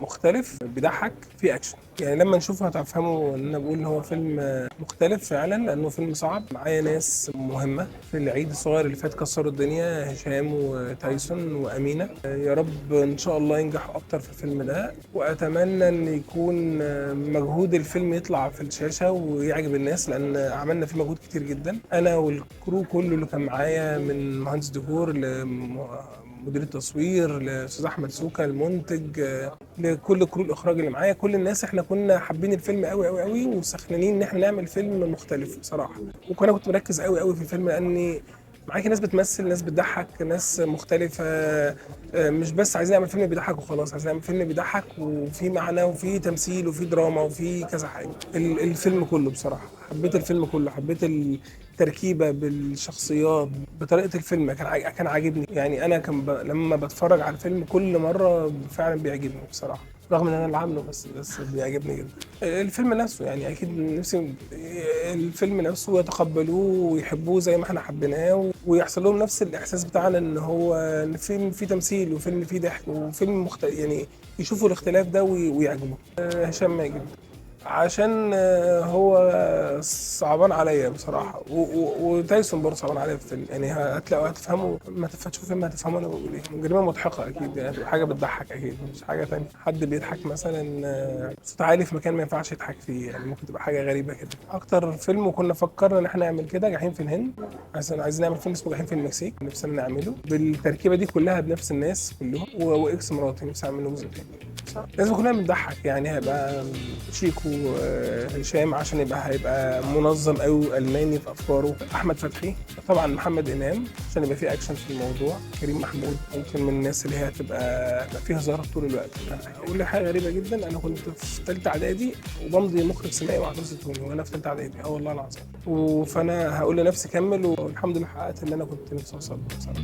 مختلف بيضحك فيه اكشن. يعني لما نشوفه هتفهموا ان انا بقول ان هو فيلم مختلف فعلا، لانه فيلم صعب. معايا ناس مهمه في العيد الصغير اللي فات كسروا الدنيا، هشام وتايسون وامينه. يا رب ان شاء الله ينجح اكتر في الفيلم ده، واتمنى ان يكون مجهود الفيلم يطلع في الشاشه ويعجب الناس، لان عملنا فيه مجهود كتير جدا. انا والكرو كله اللي كان معايا، من مهندس ديكور مدير التصوير لاستاذ احمد سوكا المنتج، لكل كرو الاخراج اللي معايا، كل الناس احنا كنا حابين الفيلم قوي قوي قوي وسخنانين ان احنا نعمل فيلم مختلف بصراحه. كنت مركز قوي قوي في الفيلم، لاني معاكي ناس بتمثل، ناس بتضحك، ناس مختلفة. مش بس عايزين نعمل فيلم بيضحك وخلاص، عايزين نعمل فيلم بيضحك وفي معنى وفي تمثيل وفي دراما وفي كذا حاجة. الفيلم كله بصراحة حبيت الفيلم كله، حبيت التركيبة بالشخصيات بطريقة الفيلم. كان عاجبني. يعني أنا لما بتفرج على الفيلم كل مرة فعلا بيعجبني بصراحة، رغم ان انا اللي عامله، بس بيعجبني جدا الفيلم نفسه. يعني اكيد نفسي الفيلم نفسه يتقبلوه ويحبوه زي ما احنا حبيناه، ويحصل لهم نفس الاحساس بتاعنا، ان هو ان فيلم فيه تمثيل وفيلم فيه ضحك وفيلم مختلف، يعني يشوفوا الاختلاف ده ويعجبهم. هشام ماجد عشان هو صعبان عليا بصراحه، وتايسون برضه صعبان عليا في الفيلم. يعني هتفهموا، ما تشوفوا فيلم هتفهموا انا بقول ايه. جريمه مضحكه اكيد، يعني حاجه بتضحك اكيد، مش حاجه تانية. حد بيضحك مثلا صوت عالي في مكان ما ينفعش يضحك فيه، يعني ممكن تبقى حاجه غريبه كده. اكتر فيلم وكنا فكرنا ان احنا نعمل كده جحيم في الهند. عايزين نعمل فيلم اسمه جحيم في المكسيك، نفسنا نعمله بالتركيبه دي كلها بنفس الناس كلهم، واكس مراتي نفسي اعمل له جزء تاني. لازم كلنا بنضحك. يعني هيبقى شيكو هشام عشان هيبقى منظم قوي الماني في افكاره. احمد فتحي طبعا، محمد امام عشان يبقى فيه اكشن في الموضوع. كريم محمود ممكن من الناس اللي هي هتبقى فيها هزار طول الوقت. اقول لك حاجه غريبه جدا، انا كنت في ثالثه اعدادي وبمضي مخرج سينمائي مع دراسه توني وانا في ثالثه اعدادي. والله العظيم. فانا هقول لنفسي كمل، والحمد لله حققت اللي انا كنت نفسي اوصل له بصراحه.